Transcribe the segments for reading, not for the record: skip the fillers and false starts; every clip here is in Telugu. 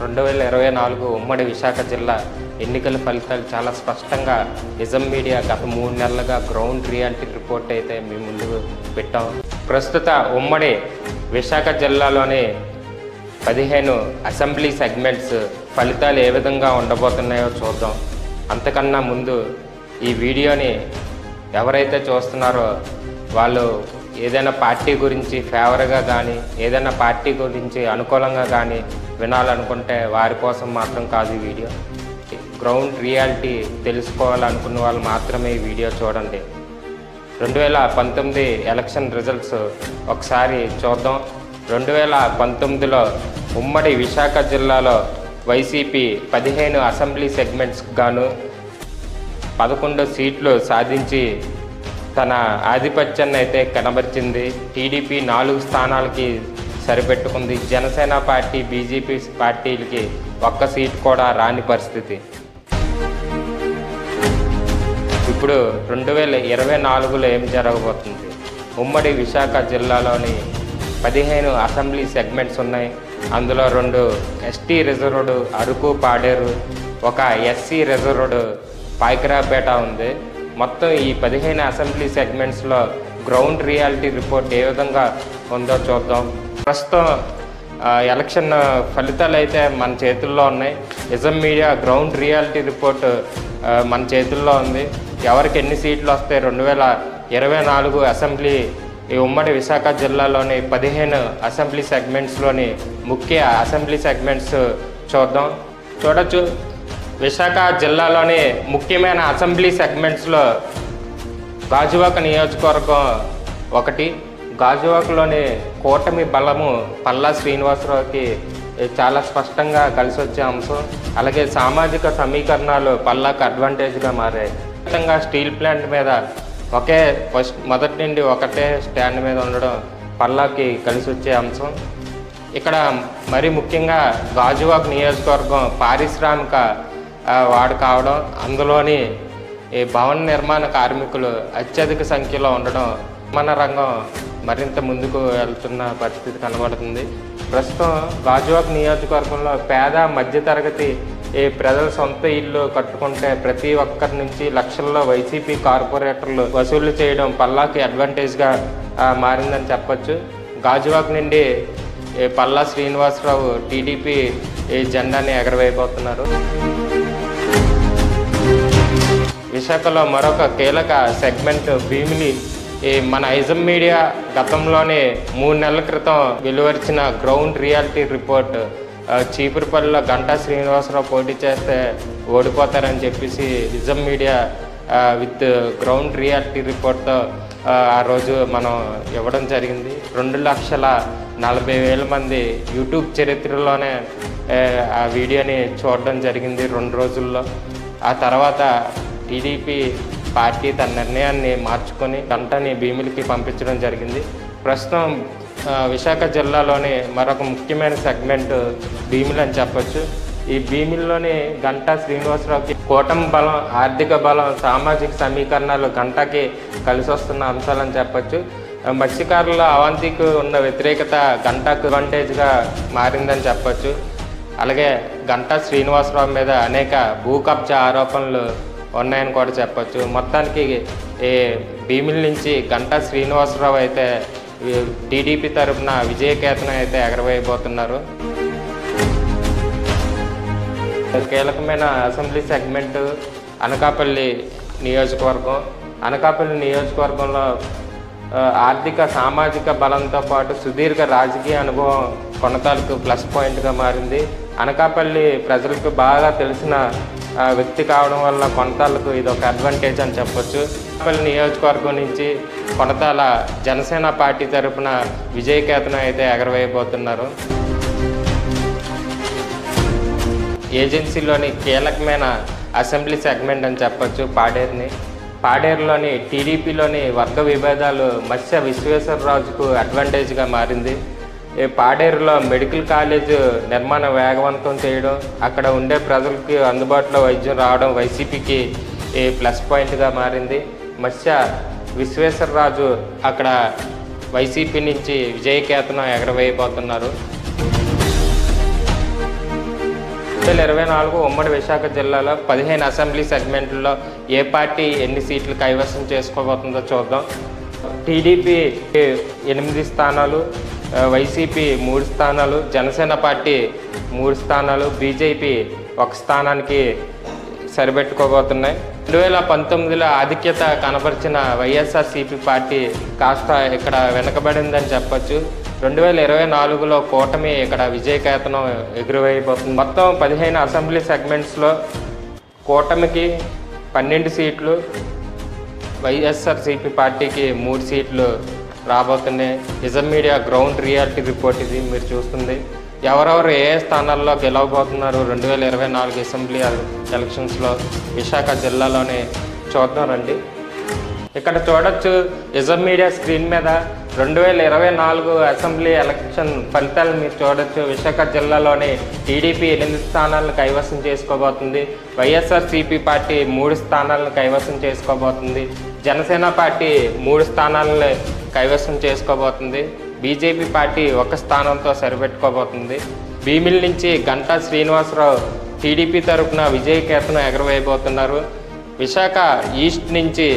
2024 ఉమ్మడి విశాఖ జిల్లా ఎన్నికల ఫలితాలు చాలా స్పష్టంగా నిజం మీడియా గత 3 నెలలుగా గ్రౌండ్ రియాలిటీ రిపోర్ట్ అయితే మీ ముందుకు పెట్టాం. ప్రస్తుత ఉమ్మడి విశాఖ జిల్లాలోని 15 అసెంబ్లీ సెగ్మెంట్స్ ఫలితాలు ఏ విధంగా ఉండబోతున్నాయో చూద్దాం. అంతకన్నా ముందు ఈ వీడియోని ఎవరైతే చూస్తున్నారో వాళ్ళు ఏదైనా పార్టీ గురించి ఫేవర్గా కానీ ఏదైనా పార్టీ గురించి అనుకూలంగా కానీ వినాలనుకుంటే వారి కోసం మాత్రం కాదు ఈ వీడియో. గ్రౌండ్ రియాలిటీ తెలుసుకోవాలనుకున్న వాళ్ళు మాత్రమే ఈ వీడియో చూడండి. 2019 ఎలక్షన్ రిజల్ట్స్ ఒకసారి చూద్దాం. 2019లో ఉమ్మడి విశాఖ జిల్లాలో వైసీపీ 15 అసెంబ్లీ సెగ్మెంట్స్కి గాను 11 సీట్లు సాధించి తన ఆధిపత్యాన్ని అయితే కనబరిచింది. టీడీపీ 4 స్థానాలకి సరిపెట్టుకుంది. జనసేన పార్టీ, బీజేపీ పార్టీలకి ఒక్క సీట్ కూడా రాని పరిస్థితి. ఇప్పుడు 2024లో ఏం జరగబోతుంది? ఉమ్మడి విశాఖ జిల్లాలోని 15 అసెంబ్లీ సెగ్మెంట్స్ ఉన్నాయి. అందులో 2 ఎస్టీ రిజర్వ్డ్ అరకు పాడేరు, ఒక ఎస్సీ రిజర్వ్డ్ పాయకరాపేట ఉంది. మొత్తం ఈ 15 అసెంబ్లీ సెగ్మెంట్స్లో గ్రౌండ్ రియాలిటీ రిపోర్ట్ ఏ విధంగా ఉందో చూద్దాం. ప్రస్తుతం ఎలక్షన్ ఫలితాలు అయితే మన చేతుల్లో ఉన్నాయి. నిజం మీడియా గ్రౌండ్ రియాలిటీ రిపోర్ట్ మన చేతుల్లో ఉంది. ఎవరికి ఎన్ని సీట్లు వస్తాయి 2024 అసెంబ్లీ ఈ ఉమ్మడి విశాఖ జిల్లాలోని 15 అసెంబ్లీ సెగ్మెంట్స్లోని ముఖ్య అసెంబ్లీ సెగ్మెంట్స్ చూడొచ్చు. విశాఖ జిల్లాలోని ముఖ్యమైన అసెంబ్లీ సెగ్మెంట్స్లో గాజువాక నియోజకవర్గం ఒకటి. గాజువాకలోని కూటమి బలము పల్లా శ్రీనివాసరావుకి చాలా స్పష్టంగా కలిసి వచ్చే అంశం. అలాగే సామాజిక సమీకరణాలు పల్లాకు అడ్వాంటేజ్గా మారాయి. ఖచ్చితంగా స్టీల్ ప్లాంట్ మీద మొదటి నుండి ఒకటే స్టాండ్ మీద ఉండడం పల్లాకి కలిసి వచ్చే అంశం. ఇక్కడ మరి ముఖ్యంగా గాజువాక నియోజకవర్గం పారిశ్రామిక వాడు కావడం, అందులోని ఈ భవన నిర్మాణ కార్మికులు అత్యధిక సంఖ్యలో ఉండడం నిర్మాణ రంగం మరింత ముందుకు వెళ్తున్న పరిస్థితి కనబడుతుంది. ప్రస్తుతం గాజువాక నియోజకవర్గంలో పేద మధ్యతరగతి ప్రజల సొంత ఇల్లు కట్టుకుంటే ప్రతి ఒక్కరి నుంచి లక్షల్లో వైసీపీ కార్పొరేటర్లు వసూలు చేయడం పల్లాకి అడ్వాంటేజ్గా మారిందని చెప్పచ్చు. గాజువాక నుండి పల్లా శ్రీనివాసరావు టీడీపీ జెండాని ఎగరవేయబోతున్నారు. విశాఖలో మరొక కీలక సెగ్మెంట్ భీమిలి. మన నిజం మీడియా గతంలోనే 3 నెలల క్రితం వెలువరిచిన గ్రౌండ్ రియాలిటీ రిపోర్ట్ చీపురుపల్లిలో గంటా శ్రీనివాసరావు పోటీ చేస్తే ఓడిపోతారని చెప్పేసి నిజం మీడియా విత్ గ్రౌండ్ రియాలిటీ రిపోర్ట్తో ఆ రోజు మనం ఇవ్వడం జరిగింది. 2,40,000 మంది యూట్యూబ్ చరిత్రలోనే ఆ వీడియోని చూడడం జరిగింది 2 రోజుల్లో. ఆ తర్వాత టీడీపీ పార్టీ తన నిర్ణయాన్ని మార్చుకొని గంటని భీమిలికి పంపించడం జరిగింది. ప్రస్తుతం విశాఖ జిల్లాలోని మరొక ముఖ్యమైన సెగ్మెంట్ భీమిలి అని చెప్పచ్చు. ఈ భీమిలిలోని గంటా శ్రీనివాసరావుకి కూటమి బలం, ఆర్థిక బలం, సామాజిక సమీకరణాలు గంటాకి కలిసి వస్తున్న అంశాలని చెప్పచ్చు. మత్స్యకారుల అవంతికి ఉన్న వ్యతిరేకత గంటాకు అడ్వాంటేజ్గా మారిందని చెప్పచ్చు. అలాగే గంటా శ్రీనివాసరావు మీద అనేక భూ కబ్జా ఆరోపణలు ఉన్నాయని కూడా చెప్పచ్చు. మొత్తానికి భీమిలి నుంచి గంటా శ్రీనివాసరావు అయితే టీడీపీ తరఫున విజయకేతనం అయితే ఎగరవేయబోతున్నారు. కీలకమైన అసెంబ్లీ సెగ్మెంట్ అనకాపల్లి నియోజకవర్గం. అనకాపల్లి నియోజకవర్గంలో ఆర్థిక సామాజిక బలంతో పాటు సుదీర్ఘ రాజకీయ అనుభవం కొనతాలకు ప్లస్ పాయింట్గా మారింది. అనకాపల్లి ప్రజలకు బాగా తెలిసిన వ్యక్తి కావడం వల్ల కొనతాలకు ఇది ఒక అడ్వాంటేజ్ అని చెప్పొచ్చు. అనకాపల్లి నియోజకవర్గం నుంచి కొనతాల జనసేన పార్టీ తరఫున విజయకేతనం అయితే ఎగరవేయబోతున్నారు. ఏజెన్సీలోని కీలకమైన అసెంబ్లీ సెగ్మెంట్ అని చెప్పొచ్చు పాడేరులోని టీడీపీలోని వర్గ విభేదాలు మత్స్య విశ్వేశ్వరరాజుకు అడ్వాంటేజ్గా మారింది. పాడేరులో మెడికల్ కాలేజ్ నిర్మాణం వేగవంతం చేయడం, అక్కడ ఉండే ప్రజలకి అందుబాటులో వైద్యం రావడం వైసీపీకి ప్లస్ పాయింట్గా మారింది. మత్స్య విశ్వేశ్వరరాజు అక్కడ వైసీపీ నుంచి విజయకేతనం ఎగరవేయబోతున్నారు. 2024 ఉమ్మడి విశాఖ జిల్లాలో 15 అసెంబ్లీ సెగ్మెంట్లో ఏ పార్టీ ఎన్ని సీట్లు కైవసం చేసుకోబోతుందో చూద్దాం. టీడీపీ 8 స్థానాలు, వైసీపీ 3 స్థానాలు, జనసేన పార్టీ 3 స్థానాలు, బీజేపీ 1 స్థానానికి సరిపెట్టుకోబోతున్నాయి. 2019లో ఆధిక్యత కనబరిచిన వైఎస్ఆర్సీపీ పార్టీ కాస్త ఇక్కడ వెనకబడిందని చెప్పచ్చు. 2024లో కూటమి ఇక్కడ విజయకేతనం ఎగురవేయబోతుంది. మొత్తం 15 అసెంబ్లీ సెగ్మెంట్స్లో కూటమికి 12 సీట్లు, వైఎస్ఆర్సీపీ పార్టీకి 3 సీట్లు రాబోతున్నాయి. నిజం మీడియా గ్రౌండ్ రియాలిటీ రిపోర్ట్ ఇది మీరు చూస్తుంది. ఎవరెవరు ఏ స్థానాల్లో గెలవబోతున్నారు 2024 అసెంబ్లీ ఎలక్షన్స్లో విశాఖ జిల్లాలోనే చూద్దామండి. ఇక్కడ చూడొచ్చు నిజం మీడియా స్క్రీన్ మీద 2024 అసెంబ్లీ ఎలక్షన్ ఫలితాలు మీరు చూడొచ్చు. విశాఖ జిల్లాలోని టీడీపీ 8 స్థానాలను కైవసం చేసుకోబోతుంది, వైఎస్ఆర్సీపీ పార్టీ 3 స్థానాలను కైవసం చేసుకోబోతుంది, జనసేన పార్టీ 3 స్థానాలను కైవసం చేసుకోబోతుంది, బీజేపీ పార్టీ 1 స్థానంతో సరిపెట్టుకోబోతుంది. భీమిలి నుంచి గంటా శ్రీనివాసరావు టీడీపీ తరఫున విజయకేతనం ఎగరవేయబోతున్నారు. విశాఖ ఈస్ట్ నుంచి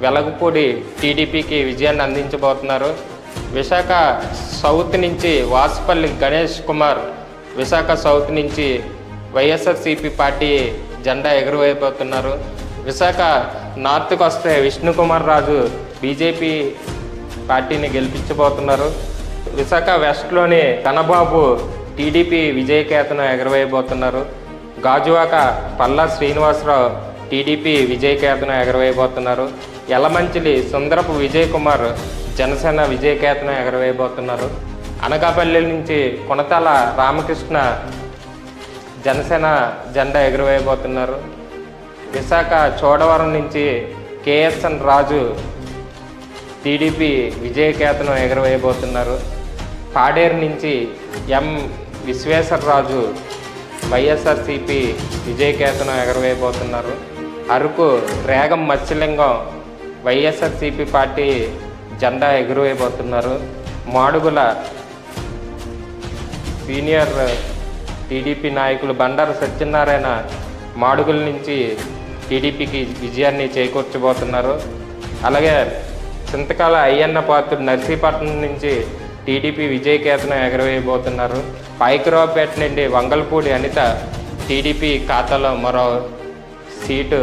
వెలగపూడి టీడీపీకి విజయాన్ని అందించబోతున్నారు. విశాఖ సౌత్ నుంచి వాసుపల్లి గణేష్ కుమార్ విశాఖ సౌత్ నుంచి వైఎస్ఆర్సీపీ పార్టీ జెండా ఎగురవేయబోతున్నారు. విశాఖ నార్త్కి వస్తే విష్ణుకుమార్ రాజు బీజేపీ పార్టీని గెలిపించబోతున్నారు. విశాఖ వెస్ట్లోని కనబాబు టీడీపీ విజయకేతనం ఎగరవేయబోతున్నారు. గాజువాక పల్లా శ్రీనివాసరావు టీడీపీ విజయకేతనం ఎగరవేయబోతున్నారు. యలమంచిలి సుందరపు విజయ్ కుమార్ జనసేన విజయకేతనం ఎగరవేయబోతున్నారు. అనకాపల్లి నుంచి కొనతాల రామకృష్ణ జనసేన జెండా ఎగురవేయబోతున్నారు. విశాఖ చోడవరం నుంచి కేఎస్ఎన్ రాజు టీడీపీ విజయకేతనం ఎగరవేయబోతున్నారు. పాడేరు నుంచి ఎం విశ్వేశ్వరరాజు వైఎస్ఆర్సీపీ విజయకేతనం ఎగరవేయబోతున్నారు. అరకు రేగం మత్స్యలింగం వైఎస్ఆర్సీపీ పార్టీ జెండా ఎగురవేయబోతున్నారు. మాడుగుల సీనియర్ టీడీపీ నాయకులు బండారు సత్యనారాయణ మాడుగుల నుంచి టీడీపీకి విజయాన్ని చేకూర్చబోతున్నారు. అలాగే చింతకాల అయ్యన్న పాత్రుడు నర్సీపట్నం నుంచి టీడీపీ విజయకేతనం ఎగరవేయబోతున్నారు. పాయకరావుపేట నుండి వంగల్పూడి అనిత టీడీపీ ఖాతాలో మరో సీటు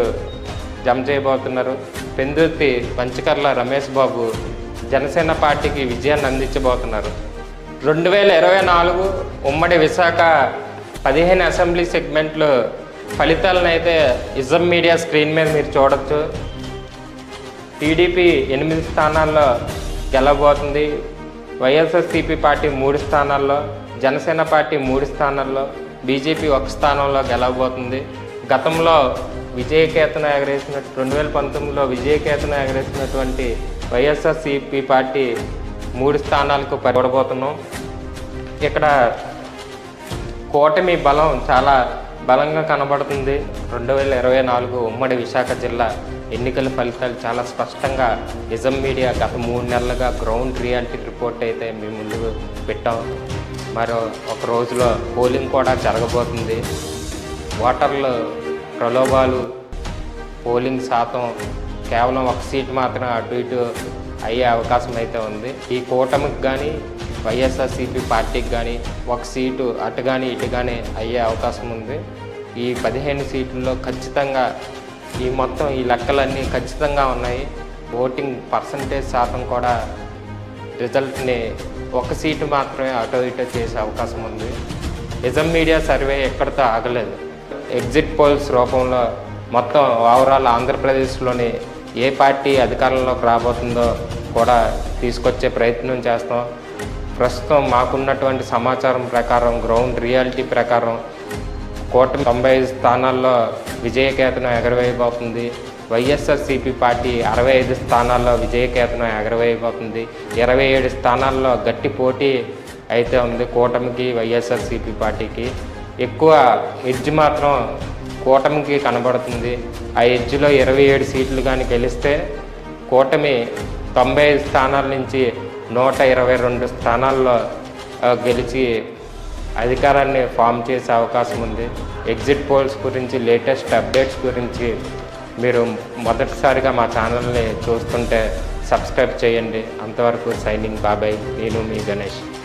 జమ చేయబోతున్నారు. పెందుర్తి పంచకర్ల రమేష్ బాబు జనసేన పార్టీకి విజయాన్ని అందించబోతున్నారు. 2024 ఉమ్మడి విశాఖ 15 అసెంబ్లీ సెగ్మెంట్లు ఫలితాలను అయితే నిజం మీడియా స్క్రీన్ మీద మీరు చూడొచ్చు. టీడీపీ 8 స్థానాల్లో గెలవబోతుంది, వైఎస్ఆర్సీపీ పార్టీ 3 స్థానాల్లో, జనసేన పార్టీ 3 స్థానాల్లో, బీజేపీ 1 స్థానంలో గెలవబోతుంది. గతంలో విజయకేతనం ఎగరేసినట్టు 2019లో విజయకేతనం ఎగరేసినటువంటి వైఎస్ఆర్సీపీ పార్టీ 3 స్థానాలకు పడబోతున్నాం. ఇక్కడ కూటమి బలం చాలా బలంగా కనబడుతుంది. 2024 ఉమ్మడి విశాఖ జిల్లా ఎన్నికల ఫలితాలు చాలా స్పష్టంగా నిజం మీడియా గత 3 నెలలుగా గ్రౌండ్ రియాలిటీ రిపోర్ట్ అయితే మేము ముందుకు పెట్టాం. మరో ఒక రోజులో పోలింగ్ కూడా జరగబోతుంది. ఓటర్లు ప్రలోభాలు, పోలింగ్ శాతం కేవలం 1 సీటు మాత్రం అటు ఇటు అయ్యే అవకాశం అయితే ఉంది. ఈ కూటమికి కానీ వైఎస్ఆర్సీపీ పార్టీకి కానీ 1 సీటు అటు కానీ ఇటు కానీ అయ్యే అవకాశం ఉంది. ఈ 15 సీట్లలో ఖచ్చితంగా ఈ లెక్కలన్నీ ఖచ్చితంగా ఉన్నాయి. ఓటింగ్ పర్సంటేజ్ శాతం కూడా రిజల్ట్ని 1 సీటు మాత్రమే అటో ఇటో చేసే అవకాశం ఉంది. నిజం మీడియా సర్వే ఎక్కడితో ఆగలేదు. ఎగ్జిట్ పోల్స్ రూపంలో మొత్తం ఓవరాల్ ఆంధ్రప్రదేశ్లోని ఏ పార్టీ అధికారంలోకి రాబోతుందో కూడా తీసుకొచ్చే ప్రయత్నం చేస్తాం. ప్రస్తుతం మాకున్నటువంటి సమాచారం ప్రకారం గ్రౌండ్ రియాలిటీ ప్రకారం కూటమి 95 స్థానాల్లో విజయకేతనం ఎగరవేయబోతుంది. వైఎస్ఆర్సీపీ పార్టీ 65 స్థానాల్లో విజయకేతనం ఎగరవేయబోతుంది. 27 స్థానాల్లో గట్టి పోటీ అయితే ఉంది కూటమికి వైఎస్ఆర్సీపీ పార్టీకి. ఎక్కువ ఎడ్జ్ మాత్రం కూటమికి కనబడుతుంది. ఆ ఎడ్జ్లో 27 సీట్లు కానీ గెలిస్తే కూటమి 95 స్థానాల నుంచి 122 స్థానాల్లో గెలిచి అధికారాన్ని ఫామ్ చేసే అవకాశం ఉంది. ఎగ్జిట్ పోల్స్ గురించి, లేటెస్ట్ అప్డేట్స్ గురించి మీరు మొదటిసారిగా మా ఛానల్ని చూస్తుంటే సబ్స్క్రైబ్ చేయండి. అంతవరకు సైనింగ్ బాబాయ్. నేను మీ గణేష్.